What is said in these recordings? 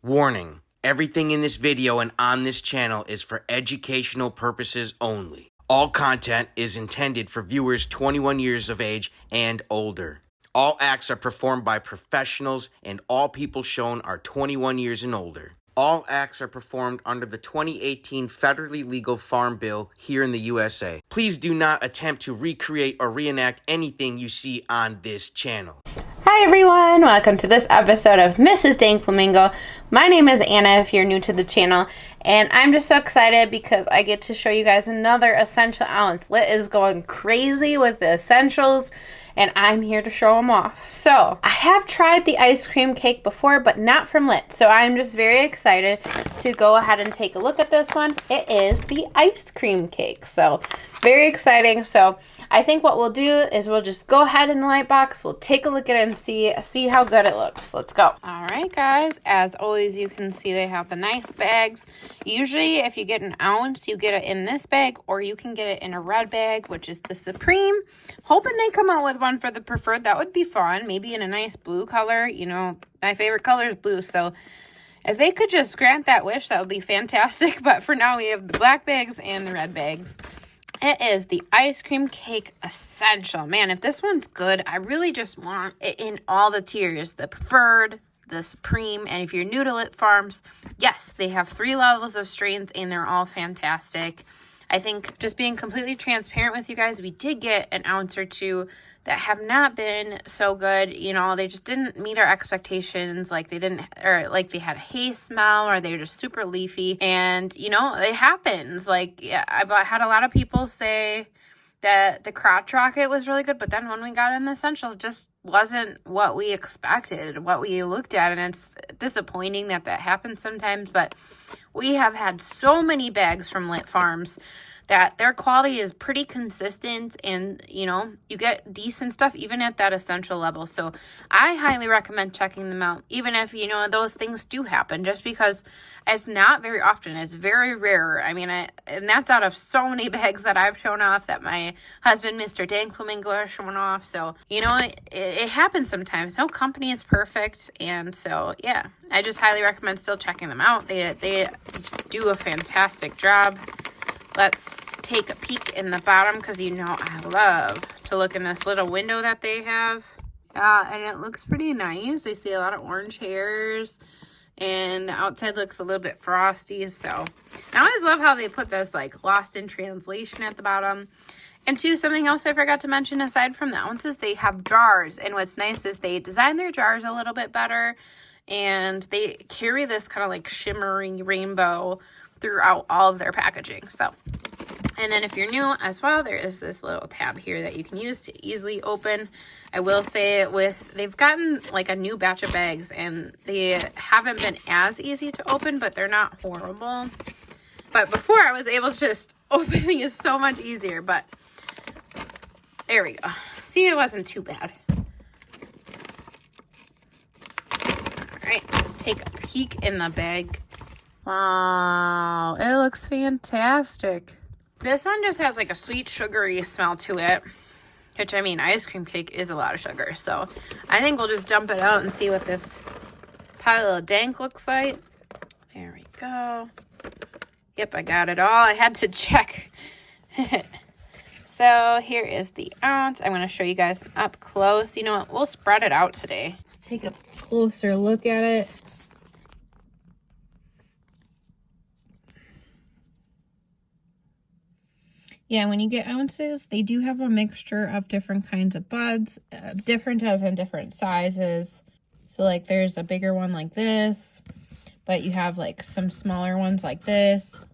Warning, everything in this video and on this channel is for educational purposes only. All content is intended for viewers 21 years of age and older. All acts are performed by professionals and all people shown are 21 years and older. All acts are performed under the 2018 federally legal Farm Bill here in the USA. Please do not attempt to recreate or reenact anything you see on this channel. Hi everyone, welcome to this episode of Mrs. Dank Flamingo. My name is Anna if you're new to the channel, and I'm just so excited because I get to show you guys another essential ounce. Lit is going crazy with the essentials, and I'm here to show them off. So, I have tried the ice cream cake before, but not from Lit. So, I'm just very excited to go ahead and take a look at this one. It is the ice cream cake. So, very exciting. So, I think what we'll do is we'll just go ahead in the light box. We'll take a look at it and see how good it looks. Let's go. All right, guys. As always, you can see they have the nice bags. Usually, if you get an ounce, you get it in this bag, or you can get it in a red bag, which is the Supreme. Hoping they come out with one for the preferred. That would be fun. Maybe in a nice blue color. You know, my favorite color is blue, so if they could just grant that wish, that would be fantastic. But for now, we have the black bags and the red bags. It is the ice cream cake essential. Man, if this one's good, I really just want it in all the tiers. The preferred, the Supreme, and if you're new to Lit Farms, yes, they have 3 levels of strains, and they're all fantastic. I think just being completely transparent with you guys, we did get an ounce or two that have not been so good. You know, they just didn't meet our expectations. Like they didn't, or like they had a hay smell, or they were just super leafy. And, you know, it happens. Like, yeah, I've had a lot of people say that the crotch rocket was really good, but then when we got in the essential, it just wasn't what we expected, what we looked at. And it's disappointing that happens sometimes, but we have had so many bags from Lit Farms that their quality is pretty consistent, and, you know, you get decent stuff even at that essential level. So I highly recommend checking them out, even if, you know, those things do happen, just because it's not very often. It's very rare. I mean, and that's out of so many bags that I've shown off, that my husband, Mr. Dank Flamingo, has shown off. So, you know, it happens sometimes. No company is perfect. And so, yeah, I just highly recommend still checking them out. They do a fantastic job. Let's take a peek in the bottom, because you know I love to look in this little window that they have. And it looks pretty nice. I see a lot of orange hairs, and the outside looks a little bit frosty. So I always love how they put this like lost in translation at the bottom. And too, something else I forgot to mention aside from the ounces, they have jars. And what's nice is they design their jars a little bit better, and they carry this kind of like shimmering rainbow throughout all of their packaging. So, and then if you're new as well, there is this little tab here that you can use to easily open. I will say they've gotten like a new batch of bags, and they haven't been as easy to open, but they're not horrible. But before, I was able to just open these so much easier, but there we go. See, it wasn't too bad. All right, let's take a peek in the bag. Wow, it looks fantastic. This one just has like a sweet sugary smell to it, which, I mean, ice cream cake is a lot of sugar. So I think we'll just dump it out and see what this pile of dank looks like. There we go. Yep, I got it all. I had to check. So here is the ounce. I'm going to show you guys up close. You know what? We'll spread it out today. Let's take a closer look at it. Yeah, when you get ounces, they do have a mixture of different kinds of buds, different as in different sizes. So, like, there's a bigger one like this, but you have, like, some smaller ones like this.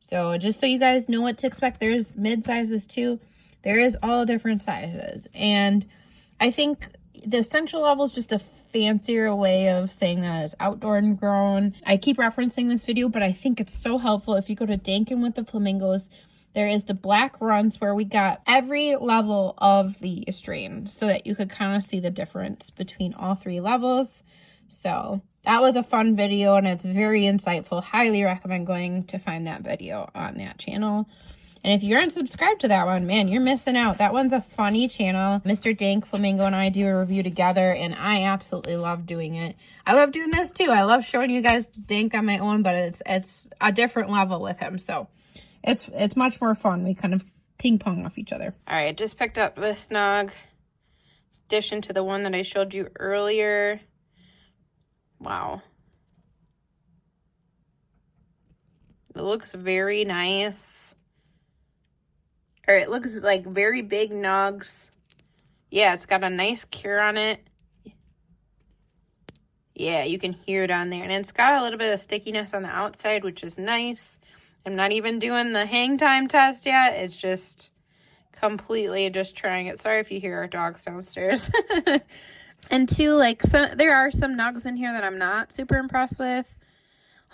So, just so you guys know what to expect, there's mid-sizes, too. There is all different sizes. And I think the essential level is just a fancier way of saying that it's outdoor and grown. I keep referencing this video, but I think it's so helpful. If you go to Dankin' with the Flamingos, there is the black runs where we got every level of the strain so that you could kind of see the difference between all 3 levels. So that was a fun video, and it's very insightful. Highly recommend going to find that video on that channel. And if you aren't subscribed to that one, man, you're missing out. That one's a funny channel. Mr. Dank Flamingo and I do a review together, and I absolutely love doing it. I love doing this too. I love showing you guys Dank on my own, but it's a different level with him. So it's much more fun. We kind of ping pong off each other. All right, I just picked up this snug. It's addition to the one that I showed you earlier. Wow. It looks very nice. Or it looks like very big nugs. Yeah, it's got a nice cure on it. Yeah, you can hear it on there. And it's got a little bit of stickiness on the outside, which is nice. I'm not even doing the hang time test yet. It's just completely just trying it. Sorry if you hear our dogs downstairs. And two, like, so there are some nugs in here that I'm not super impressed with.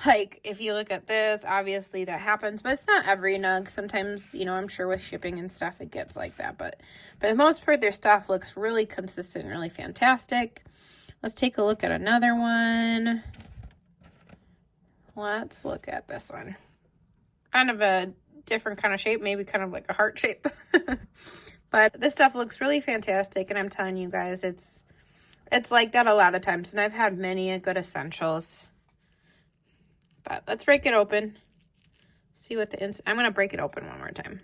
Like, if you look at this, obviously that happens, but it's not every nug. Sometimes, you know, I'm sure with shipping and stuff, it gets like that. But for the most part, their stuff looks really consistent and really fantastic. Let's take a look at another one. Let's look at this one. Kind of a different kind of shape, maybe kind of like a heart shape. But this stuff looks really fantastic, and I'm telling you guys, it's like that a lot of times, and I've had many a good essentials. But let's break it open. See what the I'm going to break it open one more time.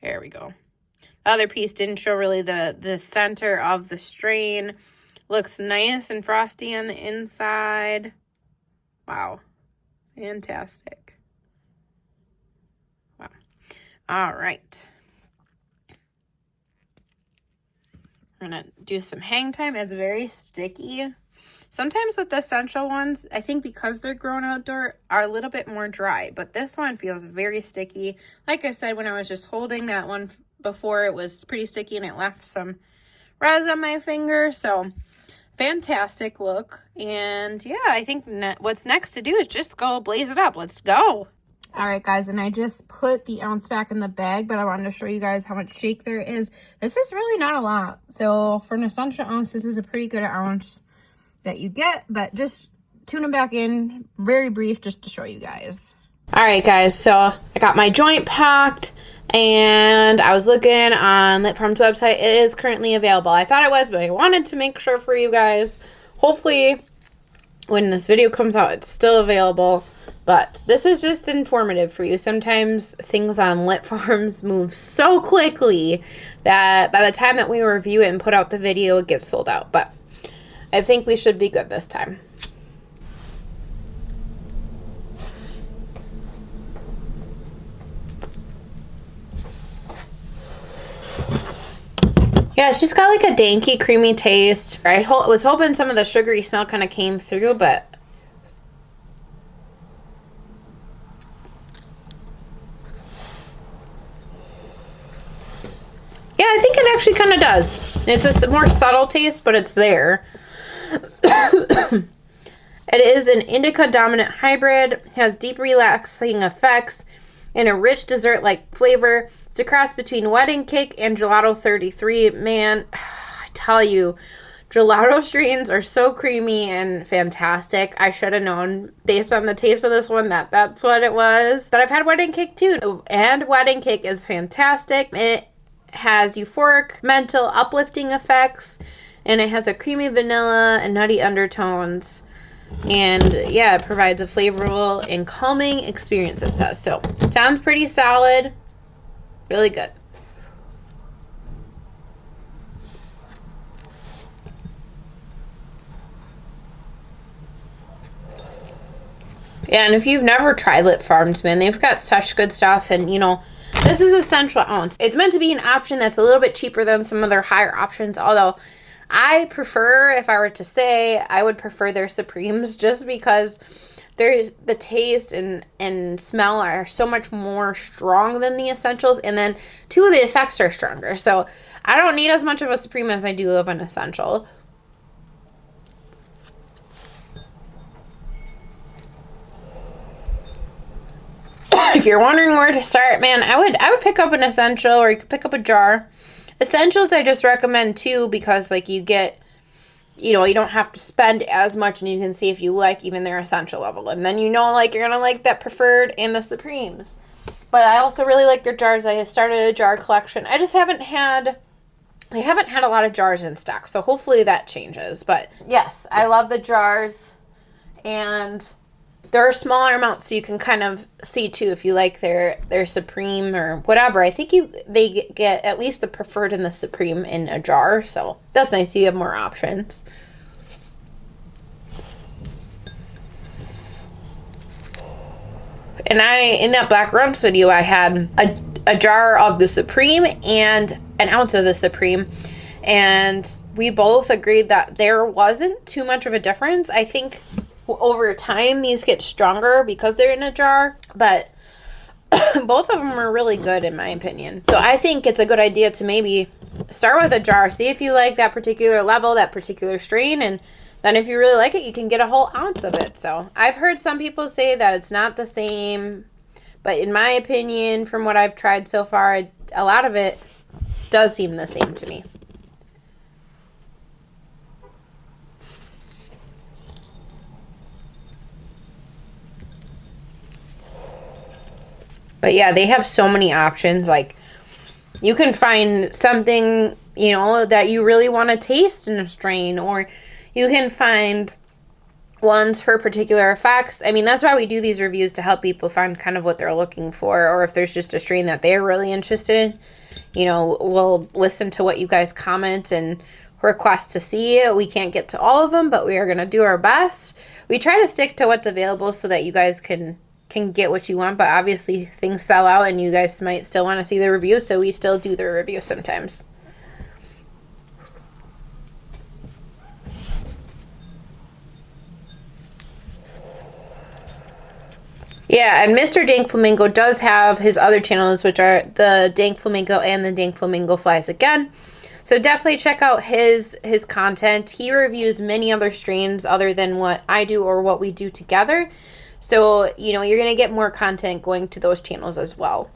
There we go. The other piece didn't show really the center of the strain. Looks nice and frosty on the inside. Wow. Fantastic. Wow. All right. I'm going to do some hang time. It's very sticky. Sometimes with the essential ones, I think because they're grown outdoor, are a little bit more dry. But this one feels very sticky. Like I said, when I was just holding that one before, it was pretty sticky and it left some res on my finger. So, fantastic look. And yeah, I think what's next to do is just go blaze it up. Let's go. All right, guys, and I just put the ounce back in the bag, but I wanted to show you guys how much shake there is. This is really not a lot. So for an essential ounce, this is a pretty good ounce that you get, but just tune them back in, very brief, just to show you guys. All right, guys, so I got my joint packed, and I was looking on Lit Farm's website. It is currently available. I thought it was, but I wanted to make sure for you guys. Hopefully, when this video comes out, it's still available. But this is just informative for you. Sometimes things on Lit Farms move so quickly that by the time that we review it and put out the video, it gets sold out. But I think we should be good this time. Yeah, it's just got like a danky, creamy taste. I was hoping some of the sugary smell kind of came through, but yeah, I think it actually kind of does. It's a more subtle taste, but it's there. It is an indica dominant hybrid, has deep relaxing effects, and a rich dessert-like flavor. It's a cross between wedding cake and gelato 33. Man, I tell you, gelato strains are so creamy and fantastic. I should have known based on the taste of this one that that's what it was. But I've had wedding cake too, and wedding cake is fantastic. It has euphoric, mental, uplifting effects, and it has a creamy vanilla and nutty undertones. And yeah, it provides a flavorful and calming experience, it says. So, sounds pretty solid. Really good. Yeah, and if you've never tried Lit Farms, man, they've got such good stuff. And, you know, this is essential ounce. It's meant to be an option that's a little bit cheaper than some of their higher options, although I prefer, if I were to say, I would prefer their Supremes just because the taste and smell are so much more strong than the essentials, and then two of the effects are stronger. So I don't need as much of a Supreme as I do of an essential. If you're wondering where to start, man, I would pick up an essential, or you could pick up a jar. Essentials I just recommend too, because like you get you know, you don't have to spend as much, and you can see if you like even their essential level. And then you know, like, you're going to like that preferred and the Supremes. But I also really like their jars. I started a jar collection. I just haven't had... They haven't had a lot of jars in stock, so hopefully that changes. But yes, I love the jars, and there are smaller amounts, so you can kind of see too if you like their Supreme or whatever. I think they get at least the preferred and the Supreme in a jar, so that's nice. You have more options. And in that Black Runts video, I had a jar of the Supreme and an ounce of the Supreme, and we both agreed that there wasn't too much of a difference. I think over time these get stronger because they're in a jar, but both of them are really good in my opinion. So I think it's a good idea to maybe start with a jar, see if you like that particular level, that particular strain, and then if you really like it, you can get a whole ounce of it. So I've heard some people say that it's not the same, but in my opinion, from what I've tried so far, a lot of it does seem the same to me. But yeah, they have so many options. Like, you can find something, you know, that you really want to taste in a strain, or you can find ones for particular effects. I mean, that's why we do these reviews, to help people find kind of what they're looking for, or if there's just a strain that they're really interested in. You know, we'll listen to what you guys comment and request to see. We can't get to all of them, but we are going to do our best. We try to stick to what's available so that you guys can get what you want, but obviously things sell out and you guys might still want to see the review, so we still do the review sometimes. Yeah, and Mr. Dank Flamingo does have his other channels, which are the Dank Flamingo and the Dank Flamingo Flies Again. So definitely check out his content. He reviews many other strains other than what I do or what we do together. So, you know, you're going to get more content going to those channels as well.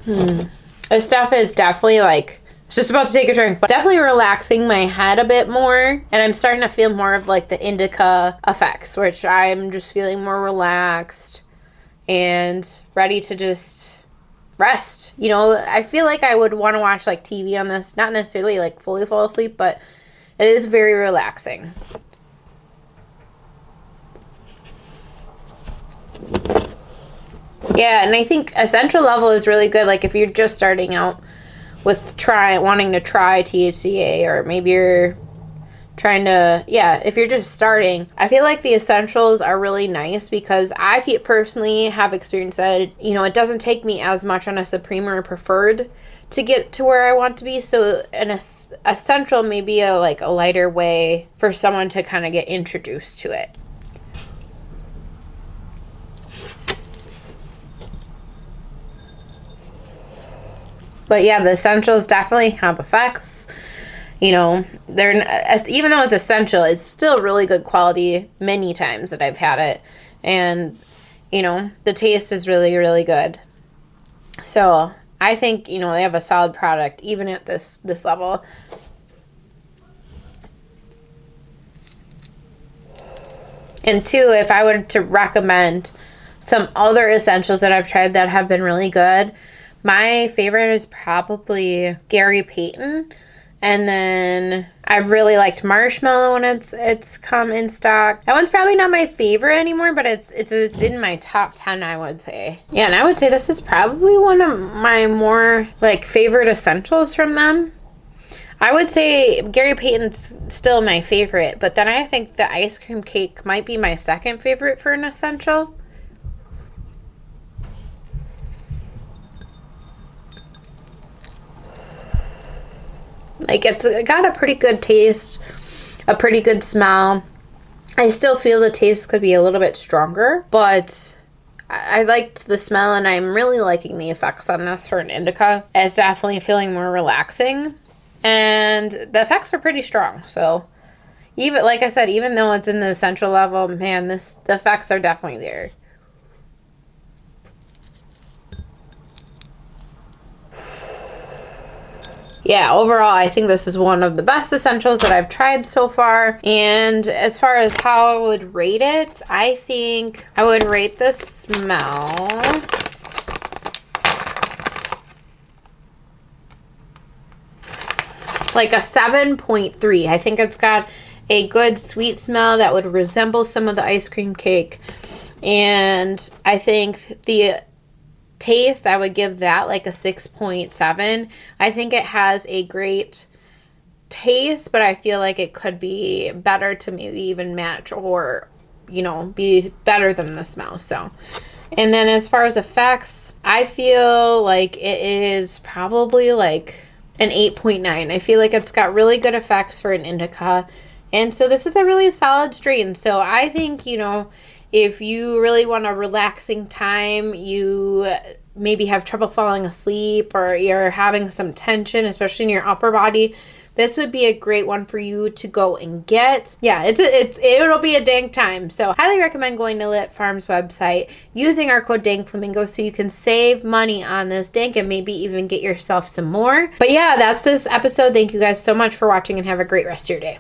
This stuff is definitely like... Just about to take a drink, but definitely relaxing my head a bit more, and I'm starting to feel more of like the indica effects, which I'm just feeling more relaxed and ready to just rest. You know, I feel like I would want to watch like TV on this, not necessarily like fully fall asleep, but it is very relaxing. Yeah, and I think essential level is really good, like if you're just starting out with wanting to try THCA, or maybe you're trying to, if you're just starting, I feel like the essentials are really nice, because I personally have experienced that, you know, it doesn't take me as much on a Supreme or a preferred to get to where I want to be. So an essential may be a lighter way for someone to kind of get introduced to it. But yeah, the essentials definitely have effects. You know, even though it's essential, it's still really good quality many times that I've had it. And, you know, the taste is really, really good. So I think, you know, they have a solid product even at this level. And two, if I were to recommend some other essentials that I've tried that have been really good, my favorite is probably Gary Payton, and then I've really liked Marshmallow when it's come in stock. That one's probably not my favorite anymore, but it's in my top 10, I would say. Yeah, and I would say this is probably one of my more favorite essentials from them. I would say Gary Payton's still my favorite, but then I think the ice cream cake might be my second favorite for an essential. It's got a pretty good taste, a pretty good smell. I still feel the taste could be a little bit stronger, but I liked the smell, and I'm really liking the effects on this for an indica. It's definitely feeling more relaxing, and the effects are pretty strong. So even, like I said, even though it's in the essential level, man, the effects are definitely there. yeah, overall, I think this is one of the best essentials that I've tried so far. And as far as how I would rate it, I think I would rate the smell like a 7.3. I think it's got a good sweet smell that would resemble some of the ice cream cake. And I think the taste, I would give that like a 6.7. I think it has a great taste, but I feel like it could be better to maybe even match or, you know, be better than the smell. So, and then as far as effects, I feel like it is probably like an 8.9. I feel like it's got really good effects for an indica. And so this is a really solid strain. So I think, you know, if you really want a relaxing time, you maybe have trouble falling asleep or you're having some tension, especially in your upper body, this would be a great one for you to go and get. Yeah, it'll be a dank time. So highly recommend going to Lit Farms website, using our code DankFlamingo so you can save money on this dank and maybe even get yourself some more. But yeah, that's this episode. Thank you guys so much for watching and have a great rest of your day.